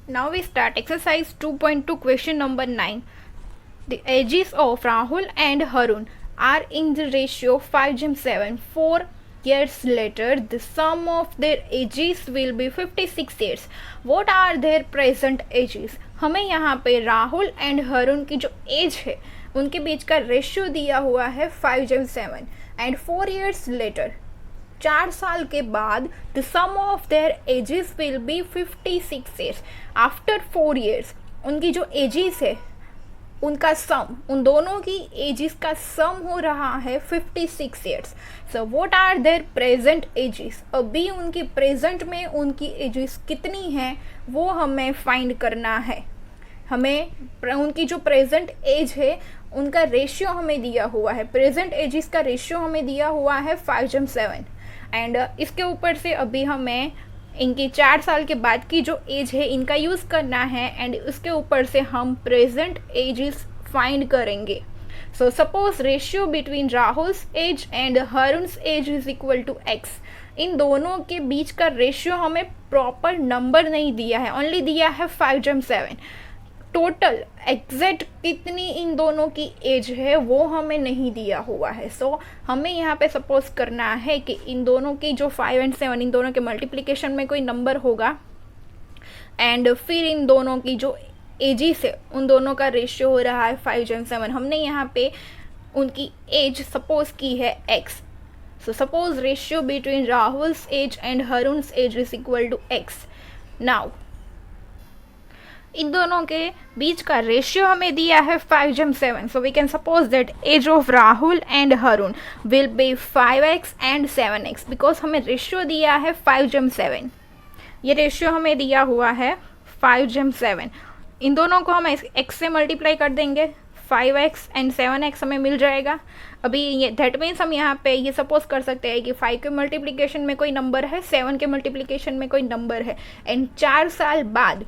Now we start exercise 2.2 question number 9. The ages of Rahul and Harun are in the ratio 5:7. 4 years later, the sum of their ages will be 56 years. What are their present ages? हमें यहाँ पे Rahul and Harun की जो as है उनके बीच का ratio दिया हुआ है 5:7 एंड 4 years लेटर 4 साल के बाद the sum of their ages will be 56 years. After 4 years उनकी जो एजेस है उनका सम, उन दोनों की एजेस का सम हो रहा है 56 years. So what are their present ages? अभी उनकी प्रेजेंट में उनकी एजेस कितनी हैं वो हमें फाइंड करना है. हमें उनकी जो प्रेजेंट एज है उनका रेशियो हमें दिया हुआ है. प्रेजेंट एजेस का रेशियो हमें दिया हुआ है 5:7 एंड इसके ऊपर से अभी हमें इनकी 4 साल के बाद की जो एज है इनका यूज़ करना है एंड उसके ऊपर से हम प्रेजेंट एजेस फाइंड करेंगे. So suppose ratio between Rahul's age and Harun's age is equal to X. इन दोनों के बीच का रेशियो हमें प्रॉपर नंबर नहीं दिया है, ओनली दिया है 5:7. टोटल एग्जैक्ट कितनी इन दोनों की एज है वो हमें नहीं दिया हुआ है. सो हमें यहाँ पे सपोज करना है कि इन दोनों की जो 5 और 7 इन दोनों के मल्टीप्लिकेशन में कोई नंबर होगा एंड फिर इन दोनों की जो एजेस है उन दोनों का रेशियो हो रहा है 5:7. हमने यहाँ पे उनकी एज सपोज की है x. So suppose ratio between Rahul's age and Harun's age is equal to x. Now इन दोनों के बीच का रेशियो हमें दिया है 5:7. So we can suppose that age of Rahul and Harun will be 5x and 7x because हमें रेशियो दिया है 5:7. ये रेशियो हमें दिया हुआ है 5:7. इन दोनों को हम x से मल्टीप्लाई कर देंगे, 5x एंड 7x हमें मिल जाएगा. अभी ये दैट मीन्स हम यहाँ पे ये सपोज कर सकते हैं कि 5 के मल्टीप्लिकेशन में कोई नंबर है, 7 के मल्टीप्लिकेशन में कोई नंबर है एंड 4 साल बाद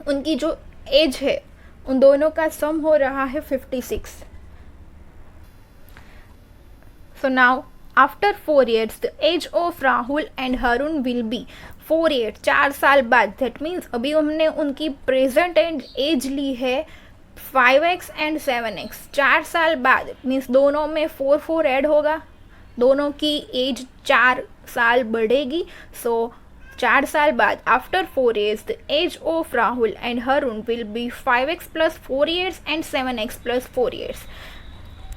उनकी जो एज है उन दोनों का सम हो रहा है 56. So now after 4 years the age of Rahul and Harun will be 4 years. 4 साल बाद दैट मीन्स अभी हमने उनकी प्रेजेंट एज ली है 5x एंड 7x. 4 साल बाद मीन्स दोनों में 4 ऐड होगा, दोनों की एज 4 साल बढ़ेगी. सो 4 साल बाद after 4 years the age of Rahul and Harun will be 5x plus 4 years and 7x plus 4 years.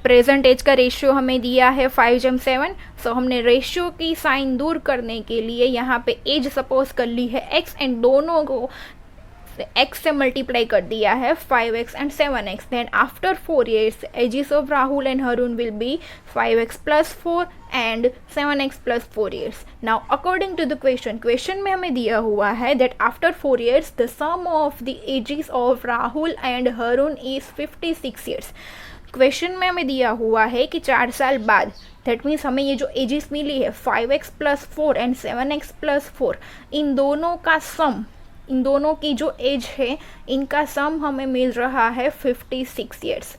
Present age का रेशियो हमें दिया है 5:7. सो हमने रेशियो की साइन दूर करने के लिए यहाँ पे एज सपोज कर ली है x एंड दोनों को x से मल्टीप्लाई कर दिया है 5x and 7x. Then after 4 years ages of Rahul and Harun will be 5x plus 4 and 7x plus 4 years. Now according to the question में हमें दिया हुआ है that after 4 years the sum of the ages of Rahul and Harun is 56 years. Question में हमें दिया हुआ है कि 4 साल बाद दैट मीन्स हमें ये जो एजेस मिली है 5x plus 4 and 7x plus 4 इन दोनों का सम, इन दोनों की जो एज है इनका सम हमें मिल रहा है 56 years.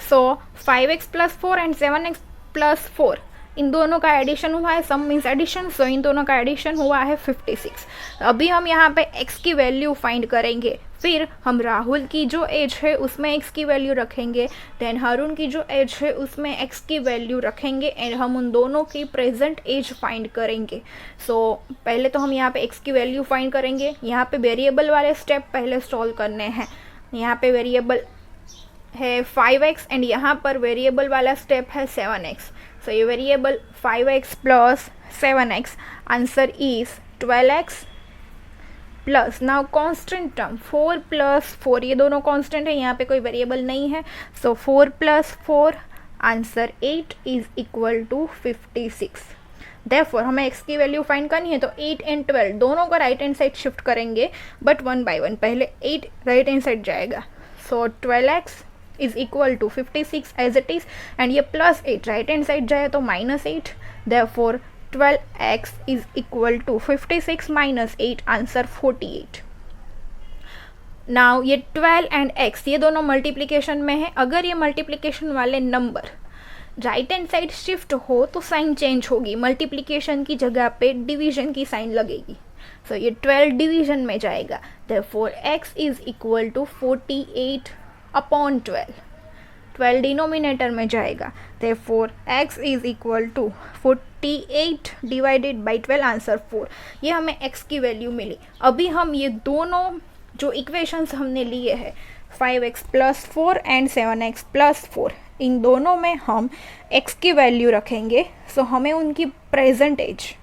So 5x plus 4 and 7x plus 4 इन दोनों का एडिशन हुआ है, सम मीन्स एडिशन. सो इन दोनों का एडिशन हुआ है 56. अभी हम यहाँ पे x की वैल्यू फाइंड करेंगे, फिर हम राहुल की जो एज है उसमें x की वैल्यू रखेंगे, देन हरुण की जो एज है उसमें x की वैल्यू रखेंगे एंड हम उन दोनों की प्रेजेंट एज फाइंड करेंगे. सो पहले तो हम यहाँ पे x की वैल्यू फाइंड करेंगे. यहाँ पे वेरिएबल वाले स्टेप पहले सॉल्व करने हैं. यहाँ पे वेरिएबल है 5x एंड यहाँ पर वेरिएबल वाला स्टेप है 7x. सो ये variable 5x plus 7x, answer is 12x plus now constant term 4 plus 4, ये दोनों कांस्टेंट है, यहाँ पे कोई वेरिएबल नहीं है. So 4 plus 4 answer 8 is equal to 56. Therefore हमें x की वैल्यू फाइंड करनी है तो 8 एंड 12 दोनों को राइट हैंड साइड शिफ्ट करेंगे बट 1 by 1. पहले 8 राइट हैंड साइड जाएगा. So 12x is equal to 56 as it is and ये प्लस 8 राइट हैंड साइड जाए तो -8. Therefore 12x is equal to 56 minus 8, answer 48. Now ये 12 and x ये दोनों multiplication में है. अगर ये मल्टीप्लिकेशन वाले number right hand side shift हो तो साइन चेंज होगी, मल्टीप्लिकेशन की जगह पे डिवीजन की साइन लगेगी. सो ये 12 डिवीजन में जाएगा, therefore x is equal to 48/12। 12 denominator में जाएगा, therefore x is equal to 48 divided by 12, answer 4। ये हमें x की वैल्यू मिली। अभी हम ये दोनों जो इक्वेशंस हमने लिए हैं 5x + 4 एंड 7x + 4, इन दोनों में हम x की वैल्यू रखेंगे। सो हमें उनकी प्रेजेंट एज,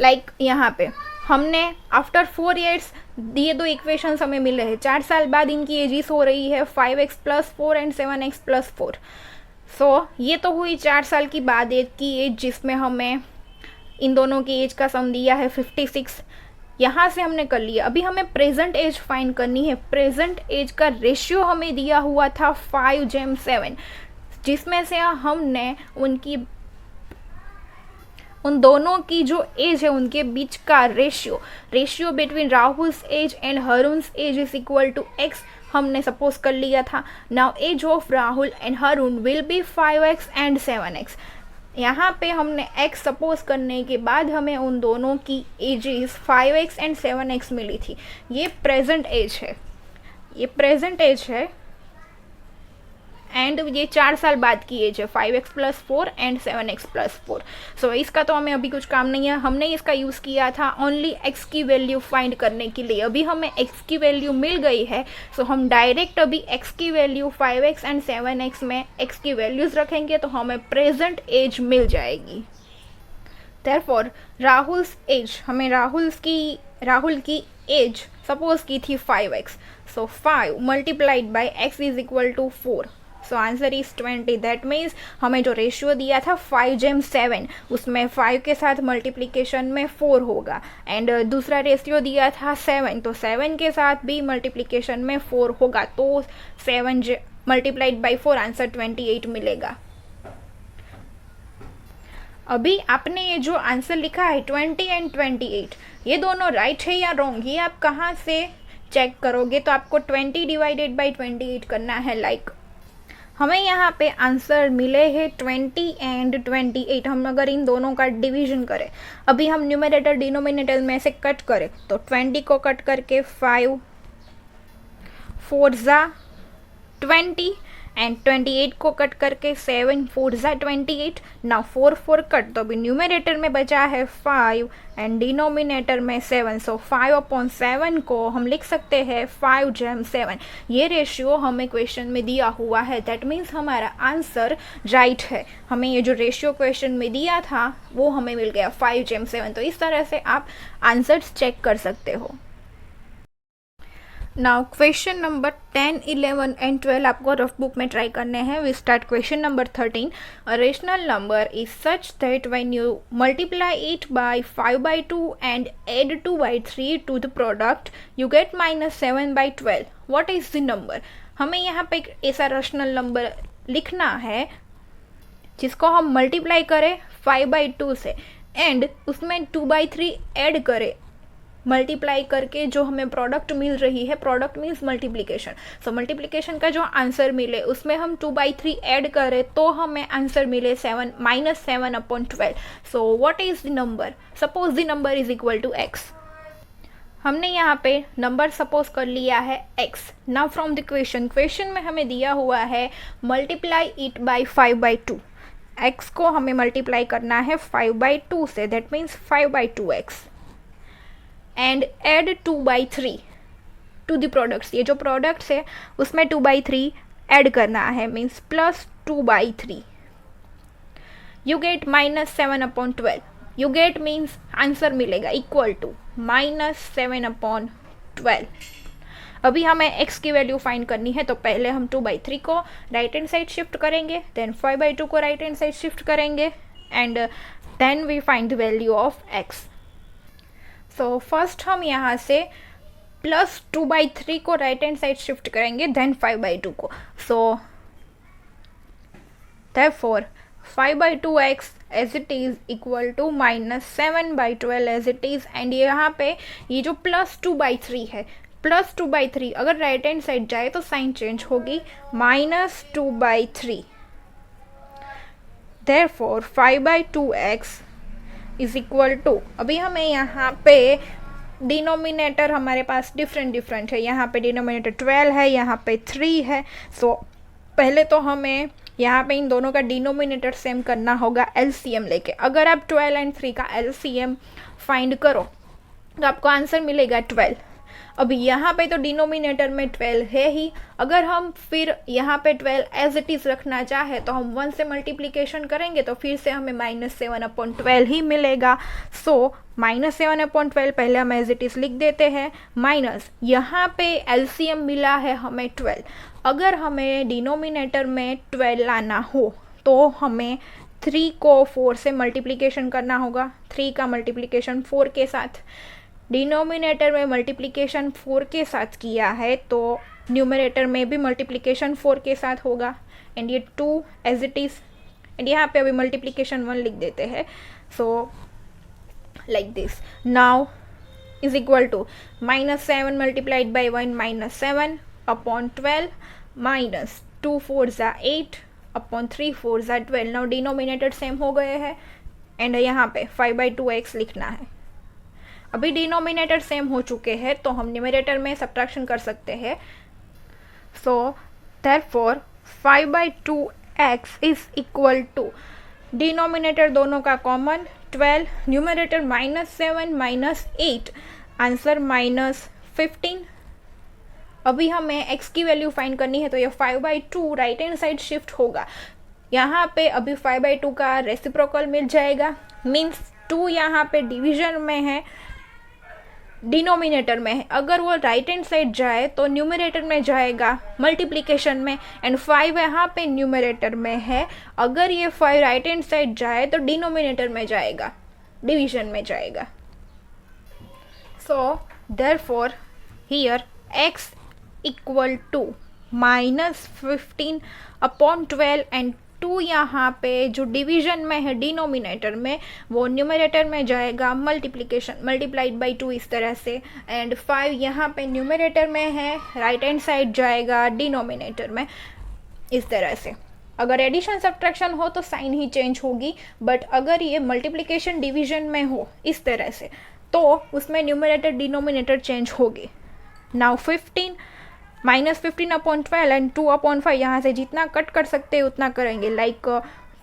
लाइक यहाँ पे हमने आफ्टर 4 ईयर्स ये दो इक्वेशंस हमें मिले हैं, 4 साल बाद इनकी एजिस हो रही है 5x + 4 एंड 7x + 4। सो ये तो हुई 4 साल की बाद की एज, जिसमें हमें इन दोनों की एज का सम दिया है 56। यहाँ से हमने कर लिया। अभी हमें प्रेजेंट एज फाइंड करनी है। प्रेजेंट एज का रेशियो हमें दिया हुआ था 5/7, जिसमें से हमने उन दोनों की जो एज है उनके बीच का ratio between Rahul's age and Harun's age is equal to x हमने सपोज कर लिया था। Now age of Rahul and Harun will be 5x and 7x। यहाँ पे हमने x सपोज करने के बाद हमें उन दोनों की एजेस 5x एंड 7x मिली थी। ये प्रेजेंट एज है, एंड ये 4 साल बाद की एज है 5x + 4 एंड 7x + 4। सो इसका तो हमें अभी कुछ काम नहीं है, हमने इसका यूज़ किया था ओनली x की वैल्यू फाइंड करने के लिए। अभी हमें x की वैल्यू मिल गई है, सो हम डायरेक्ट अभी x की वैल्यू 5x एंड 7x में x की वैल्यूज़ रखेंगे तो हमें प्रेजेंट एज मिल जाएगी। देयरफॉर राहुल्स एज, हमें राहुल की एज सपोज की थी 5x, so 5 multiplied by x is equal to 4। So answer is 20। That means हमें जो रेशियो दिया था 5/7, उसमें 5 के साथ मल्टीप्लिकेशन में 4 होगा, एंड दूसरा रेशियो दिया था 7, तो 7 के साथ भी मल्टीप्लिकेशन में 4 होगा, तो 7 मल्टीप्लाइड बाई 4, आंसर 28 मिलेगा। अभी आपने ये जो आंसर लिखा है 20 एंड 28, ये दोनों राइट है या रॉन्ग, ये आप कहाँ से चेक करोगे? तो आपको 20 डिवाइडेड बाई 28 करना है। लाइक हमें यहाँ पे आंसर मिले हैं 20 एंड 28। हम अगर इन दोनों का डिवीजन करें, अभी हम न्यूमरेटर डिनोमिनेटर में से कट करें तो 20 को कट करके 5 4 ज़ा 20 एंड 28 को कट करके 7 4 ज़ा 28। ना 4 4 कट, तो अभी न्यूमरेटर में बचा है 5 एंड डिनोमिनेटर में 7। सो 5/7 को हम लिख सकते हैं 5/7। ये रेशियो हमें क्वेश्चन में दिया हुआ है, दैट मीन्स हमारा आंसर राइट है। हमें ये जो रेशियो क्वेश्चन में दिया था वो हमें मिल गया 5/7। तो इस तरह से आप आंसर्स चेक कर सकते हो। नाउ क्वेश्चन नंबर 10, 11 एंड 12 आपको रफ बुक में ट्राई करने हैं। We start question number 13। A rational number is such that when you multiply it by 5/2 and add 2/3 to the product you get -7/12। What is the number? हमें यहाँ पे एक ऐसा rational number लिखना है जिसको हम मल्टीप्लाई करें 5/2 से एंड उसमें 2/3 ऐड करें, मल्टीप्लाई करके जो हमें प्रोडक्ट मिल रही है, प्रोडक्ट मीन्स मल्टीप्लिकेशन। सो मल्टीप्लिकेशन का जो आंसर मिले उसमें हम 2/3 ऐड करें तो हमें आंसर मिले -7/12। So what is the number? Suppose the number is equal to x। हमने यहाँ पे नंबर सपोज कर लिया है x। Now from the question में हमें दिया हुआ है मल्टीप्लाई इट बाय 5/2। x को हमें मल्टीप्लाई करना है 5/2 से, that means 5/2x and add 2/3 to the products. ये जो प्रोडक्ट्स है उसमें 2/3 ऐड करना है, means +2/3। You get -7/12। You get means answer मिलेगा इक्वल टू -7/12। अभी हमें x की वैल्यू फाइंड करनी है, तो पहले हम 2/3 को राइट हैंड साइड शिफ्ट करेंगे, देन 5/2 को राइट हैंड साइड शिफ्ट करेंगे and then we find the value of x। So first हम यहाँ से +2/3 को राइट हैंड साइड शिफ्ट करेंगे, देन 5/2 को। So therefore 5/2x as it is equal to -7/12 as it is. And यहाँ पे ये जो +2/3 है, +2/3 अगर राइट हैंड साइड जाए तो साइन चेंज होगी, -2/3। therefore 5/2x is equal to, अभी हमें यहाँ पे डिनोमिनेटर हमारे पास डिफरेंट है, यहाँ पे डिनोमिनेटर 12 है, यहाँ पे 3 है। सो पहले तो हमें यहाँ पे इन दोनों का डिनोमिनेटर सेम करना होगा एलसीएम लेके। अगर आप 12 एंड 3 का एलसीएम फाइंड करो तो आपको आंसर मिलेगा 12। अभी यहाँ पे तो डिनोमिनेटर में 12 है ही, अगर हम फिर यहाँ पे 12 एज इट इज़ रखना चाहे तो हम 1 से मल्टीप्लिकेशन करेंगे तो फिर से हमें -7/12 ही मिलेगा। सो -7/12 पहले हम एज इट इज़ लिख देते हैं, माइनस यहाँ पे एलसीएम मिला है हमें 12। अगर हमें डिनोमिनेटर में 12 लाना हो तो हमें 3 को 4 से मल्टीप्लिकेशन करना होगा, 3 का मल्टीप्लिकेशन 4 के साथ। डिनोमिनेटर में मल्टीप्लिकेशन 4 के साथ किया है तो न्यूमरेटर में भी मल्टीप्लिकेशन 4 के साथ होगा, एंड ये 2 एज इट इज़, एंड यहाँ पे अभी मल्टीप्लिकेशन 1 लिख देते हैं। So like this, now is equal to -7 multiplied by 1 -7/12 minus 2 4 ज़ा 8/3 4 ज़ा 12। नाउ डिनोमिनेटर सेम हो गए हैं एंड यहाँ पे 5/2x लिखना है। अभी डिनोमिनेटर सेम हो चुके हैं तो हम न्यूमरेटर में सब्ट्रैक्शन कर सकते हैं। So therefore 5/2x is equal to, denominator दोनों का कॉमन 12, न्यूमरेटर -7 -8, आंसर -15। अभी हमें x की वैल्यू फाइंड करनी है तो ये 5/2 राइट हैंड साइड शिफ्ट होगा। यहाँ पे अभी 5/2 का रेसिप्रोकल मिल जाएगा, मीन्स 2 यहाँ पे डिवीजन में है, डिनोमिनेटर में है। अगर वो राइट हैंड साइड जाए तो न्यूमरेटर में जाएगा मल्टीप्लिकेशन में, एंड 5 यहाँ पे न्यूमरेटर में है। अगर ये 5 राइट हैंड साइड जाए तो डिनोमिनेटर में जाएगा, डिवीजन में जाएगा। So therefore here x equal to -15/12 and 2 यहाँ पे जो डिवीजन में है डिनोमिनेटर में वो न्यूमरेटर में जाएगा मल्टीप्लाइड बाई 2 इस तरह से, एंड 5 यहाँ पे न्यूमरेटर में है, राइट हैंड साइड जाएगा डिनोमिनेटर में इस तरह से। अगर एडिशन सब्ट्रैक्शन हो तो साइन ही चेंज होगी, बट अगर ये मल्टीप्लिकेशन डिवीजन में हो इस तरह से तो उसमें न्यूमरेटर डिनोमिनेटर चेंज होगी। नाउ 15 -15/12 एंड 2/5, यहाँ से जितना कट कर सकते हैं उतना करेंगे। Like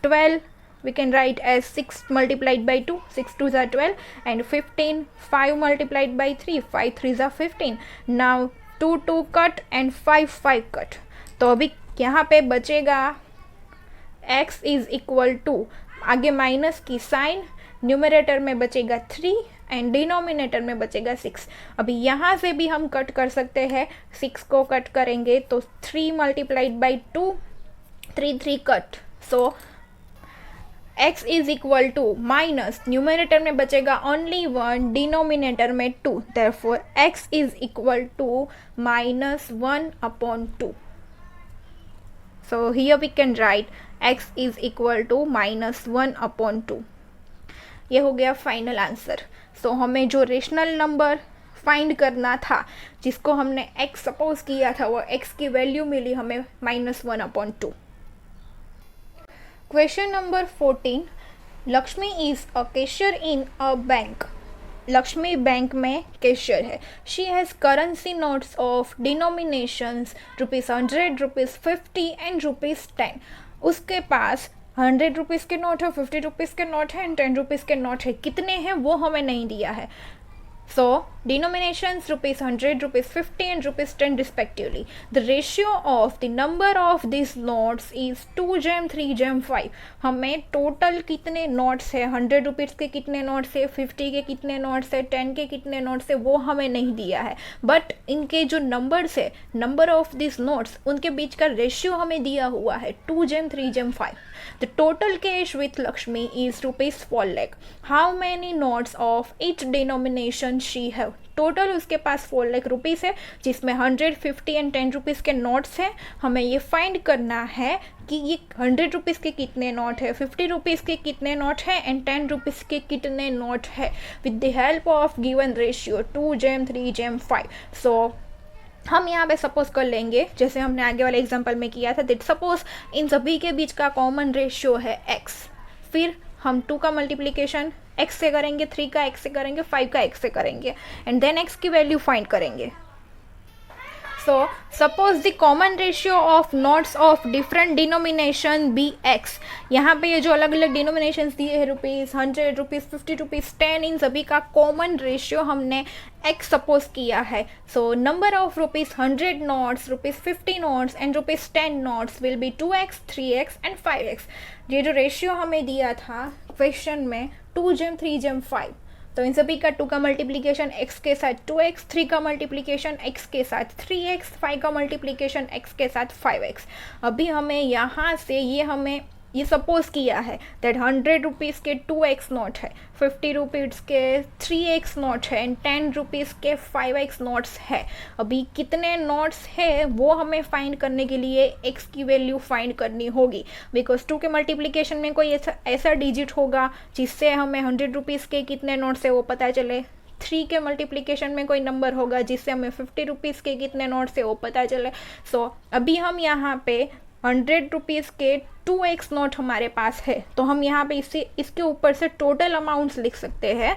12 we can write as 6 multiplied by 2, 6 2 ज़ा 12, एंड 15 5 मल्टीप्लाइड बाई 3, 5 3 ज़ा 15। नाउ 2 2 कट एंड 5 5 कट, तो अभी यहाँ पे बचेगा x इज इक्वल टू, आगे माइनस की साइन, न्यूमरेटर में बचेगा 3 एंड डिनोमिनेटर में बचेगा 6। अभी यहाँ से भी हम कट कर सकते हैं, 6 को कट करेंगे तो 3 multiplied by 2, 3 3 cut. So x is equal to minus, numerator में बचेगा ओनली 1, डिनोमिनेटर में 2, therefore x is equal to -1/2। So here we can write x is equal to -1/2। ये हो गया फाइनल आंसर। सो हमें जो रेशनल नंबर फाइंड करना था जिसको हमने x सपोज किया था वो x की वैल्यू मिली हमें -1/2। Question number 14, Lakshmi is a cashier in a bank. Lakshmi bank में कैशियर है। She has currency notes of denominations ₹100, ₹50 and ₹10। उसके पास 100 रुपीज़ के नोट है, 50 रुपीज़ के नोट है एंड 10 रुपीज़ के नोट है। कितने हैं वो हमें नहीं दिया है। सो denominations ₹100, ₹50 and ₹10 respectively. The ratio of the number of these notes is 2 gem 3 gem 5. हमें टोटल कितने नोट्स है, 100 रुपीज़ के कितने नोट्स है, 50 के कितने नोट्स है, 10 के कितने नोट्स है वो हमें नहीं दिया है, बट इनके जो नंबर्स है, नंबर ऑफ दिस नोट्स, उनके बीच का रेशियो हमें दिया हुआ है 2 gem 3 gem 5. The total cash with Lakshmi is ₹4 lakh. How many notes of each denomination she have? Total उसके पास 4 लाख रुपीज़ है जिसमें 100, 50 एंड 10 रुपीज़ के नोट्स हैं। हमें ये फाइंड करना है कि ये 100 रुपीज़ के कितने नोट है, 50 रुपीज़ के कितने नोट है एंड 10 रुपीज़ के कितने नोट है with the help of given ratio 2 gem 3 gem 5. सो हम यहाँ पे सपोज कर लेंगे जैसे हमने आगे वाले एग्जांपल में किया था, दैट सपोज इन सभी के बीच का कॉमन रेशियो है x। फिर हम 2 का मल्टीप्लिकेशन एक्स से करेंगे, 3 का एक्स से करेंगे, 5 का एक्स से करेंगे एंड देन एक्स की वैल्यू फाइंड करेंगे. So suppose the common ratio of notes of different denomination be x. यहाँ पे ये जो अलग अलग डिनोमिनेशंस दिए हैं रुपीज़ 100, रुपीज़ 50, रुपीज़ 10, इन सभी का कॉमन रेशियो हमने x सपोज किया है. So number of rupees 100 notes, rupees 50 notes and rupees 10 notes will be 2x, 3x and 5x. ये जो रेशियो हमें दिया था क्वेश्चन में 2 जेम 3 जेम 5, तो इन सभी का 2 का मल्टीप्लिकेशन x के साथ 2x, 3 का मल्टीप्लिकेशन x के साथ 3x, 5 का मल्टीप्लिकेशन x के साथ 5x. अभी हमें यहाँ से ये सपोज किया है दैट 100 रुपीज़ के 2x नोट है, 50 रुपीज़ के 3x नोट है एंड 10 रुपीज़ के 5x नोट्स है. अभी कितने नोट्स है वो हमें फाइंड करने के लिए x की वैल्यू फाइंड करनी होगी, बिकॉज 2 के मल्टीप्लिकेशन में कोई ऐसा डिजिट होगा जिससे हमें 100 रुपीज़ के कितने नोट्स है वो पता चले. 3 के मल्टीप्लिकेशन में कोई नंबर होगा जिससे हमें 50 रुपीज़ के कितने नोट्स है वो पता चले. सो अभी हम यहाँ पे 100 रुपीज़ के 2x नोट हमारे पास है, तो हम यहाँ पे इसके ऊपर से टोटल अमाउंट्स लिख सकते हैं.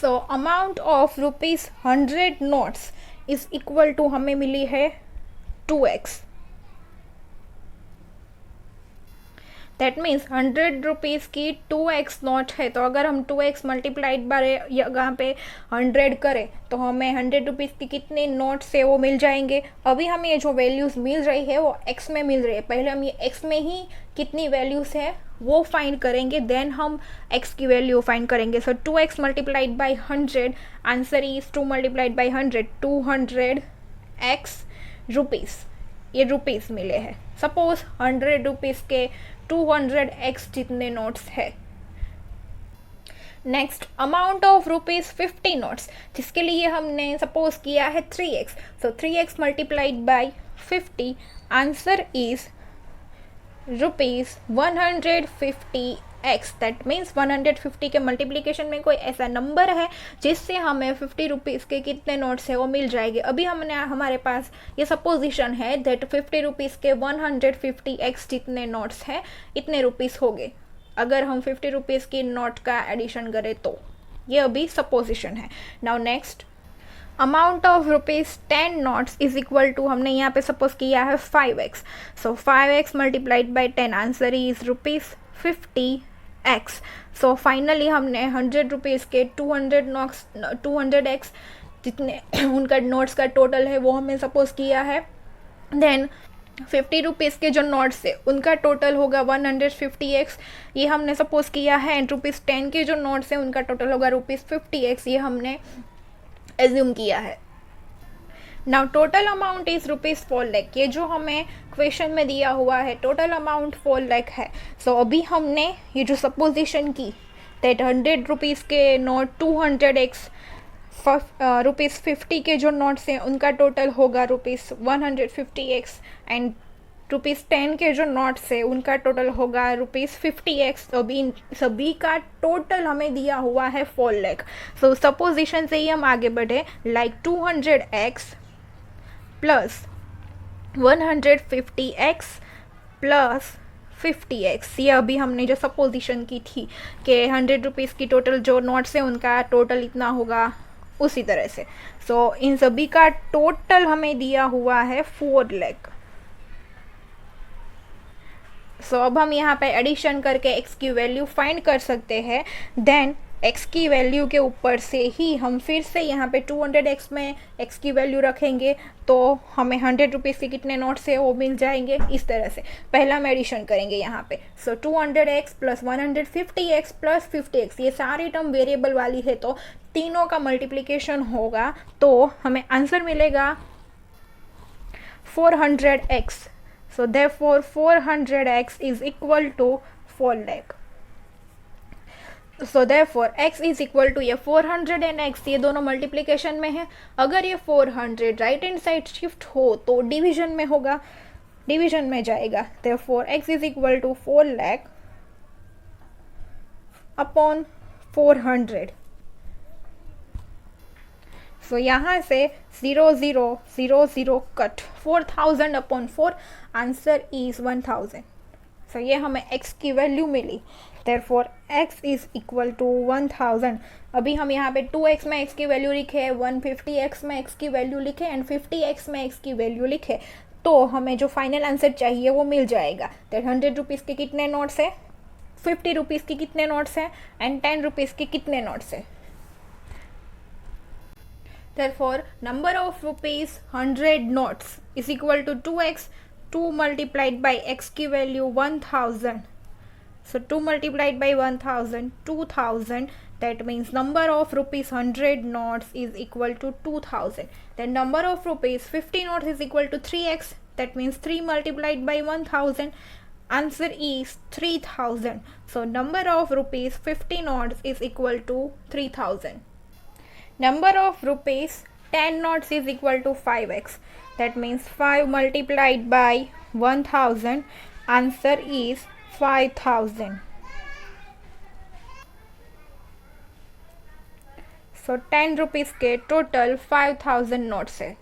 So amount of rupees 100 notes is equal to हमें मिली है 2x. दैट मीन्स 100 रुपीज़ की 2x नोट है, तो अगर हम 2x मल्टीप्लाइड बाय यहाँ पे 100 करें तो हमें 100 रुपीज़ की कितने नोट्स है वो मिल जाएंगे. अभी हमें ये जो वैल्यूज़ मिल रही है वो x में मिल रही है. पहले हम ये x में ही कितनी वैल्यूज़ है वो फाइंड करेंगे, देन हम x की वैल्यू फाइंड करेंगे. सो 2x multiplied by 100, answer is 2 multiplied by 100, 200x rupees. ये रुपीज़ मिले हैं. सपोज 100 रुपीज़ के 200x जितने नोट्स है. Next amount of rupees 50 notes, जिसके लिए हमने सपोज किया है 3x. So 3x multiplied by 50, answer is rupees 150x. That means 150 के मल्टीप्लिकेशन में कोई ऐसा नंबर है जिससे हमें 50 रुपीज़ के कितने नोट्स है वो मिल जाएंगे. अभी हमारे पास ये सपोजिशन है दैट 50 रुपीज़ के 150x जितने नोट्स हैं इतने रुपीज़ हो गए. अगर हम 50 रुपीज़ की नोट का एडिशन करें तो ये अभी सपोजिशन है. Now next amount of rupees 10 notes is equal to, हमने यहाँ पे सपोज किया है 5x. So 5x multiplied by 10, answer is rupees 50x. So finally हमने 100 रुपीज़ के 200x जितने उनका नोट्स का टोटल है वो हमें सपोज किया है. देन 50 रुपीज़ के जो नोट्स है उनका टोटल होगा 150x, ये हमने सपोज किया है. एंड रुपीज़ 10 के जो नोट्स है उनका टोटल होगा रुपीज़ 50x, ये हमने एज्यूम किया है. Now total amount is rupees 4 lakh. ये जो हमें क्वेश्चन में दिया हुआ है टोटल अमाउंट 4 लाख है. सो अभी हमने ये जो सपोजिशन की दैट 100 रुपीज़ के नोट 200x, रुपीज़ 50 के जो नोट्स हैं उनका टोटल होगा रुपीज़ 150x एंड रुपीज़ 10 के जो नोट्स है उनका टोटल होगा रुपीज़ 50x. अभी सभी का टोटल हमें दिया हुआ है 4 लाख. सो सपोजिशन से ही हम आगे बढ़े like 200x plus 150x plus 50x. ये अभी हमने जो सपोजिशन की थी कि 100 रुपीज़ की टोटल जो नोट्स है उनका टोटल इतना होगा, उसी तरह से. सो इन सभी का टोटल हमें दिया हुआ है 4 लाख. सो अब हम यहाँ पे एडिशन करके x की वैल्यू फाइंड कर सकते हैं. देन x की वैल्यू के ऊपर से ही हम फिर से यहाँ पे 200x में x की वैल्यू रखेंगे तो हमें 100 रुपीज़ के कितने नोट्स है वो मिल जाएंगे. इस तरह से पहला हम एडिशन करेंगे यहाँ पे. सो 200x plus 150x plus 50x, ये सारी टर्म वेरिएबल वाली है तो तीनों का मल्टीप्लिकेशन होगा तो हमें आंसर मिलेगा 400x. So therefore 400x is equal to 4 lakh. So therefore x is equal to ये 400 and x ये दोनों मल्टीप्लिकेशन में है. अगर ये 400 राइट हैंड साइड शिफ्ट हो तो डिवीजन में होगा, डिवीजन में जाएगा. therefore x is equal to 4 lakh upon 400. सो यहाँ से 0 0 0 0 cut, 4000 upon 4, answer is 1000. So ये हमें x की वैल्यू मिली, therefore x is equal to 1000। अभी हम यहाँ पे 2x में x की वैल्यू लिखे, 150x में x की वैल्यू लिखे एंड 50x में x की वैल्यू लिखे, तो हमें जो फाइनल आंसर चाहिए वो मिल जाएगा। दैट 100 रुपीज़ के कितने नोट्स है, 50 रुपीज़ की कितने नोट्स हैं एंड 10 रुपीज़ के कितने नोट्स है। Therefore, number of rupees 100 notes is equal to 2x, 2 multiplied by x की value 1000. So 2 multiplied by 1000, 2000. That means number of rupees 100 notes is equal to 2000. Then number of rupees 50 notes is equal to 3x. That means 3 multiplied by 1000. Answer is 3000. So number of rupees 50 notes is equal to 3000. Number of rupees 10 notes is equal to 5x. That means 5 multiplied by 1000. Answer is 5000. So 10 rupees के total 5000 notes है।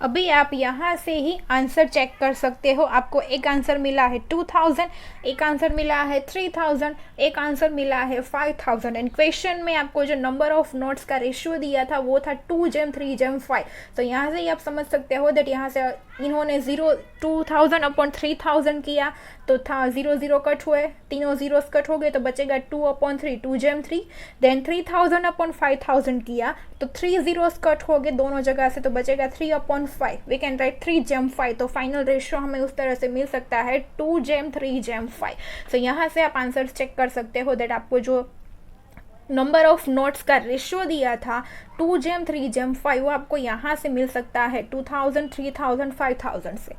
अभी आप यहाँ से ही answer check कर सकते हो। आपको एक आंसर मिला है 2000, एक आंसर मिला है 3000, एक आंसर मिला है 5000 एंड क्वेश्चन में आपको जो नंबर ऑफ नोट्स का रेशियो दिया था वो था 2 जेम 3 जेम 5। तो यहाँ से ही आप समझ सकते हो दैट यहाँ से इन्होंने 2000 अपॉन 3000 किया तो था 0 0 कट हुए, तीनों जीरोस कट हो गए तो बचेगा 2 अपॉन 3, 2 जेम 3। देन 3000 अपॉन 5000 किया तो 3 जीरोस कट हो गए दोनों जगह से तो बचेगा 3 अपॉन 5। वी कैन राइट 3 जेम 5। तो फाइनल रेशियो हमें उस तरह से मिल सकता है 2 जेम 3 जेम 5। सो यहाँ से आप आंसर चेक कर सकते हो दैट आपको जो नंबर ऑफ नोट्स का रेशियो दिया था 2 जेम 3 जेम 5 वो आपको यहाँ से मिल सकता है 2000, 3000, 5000 से।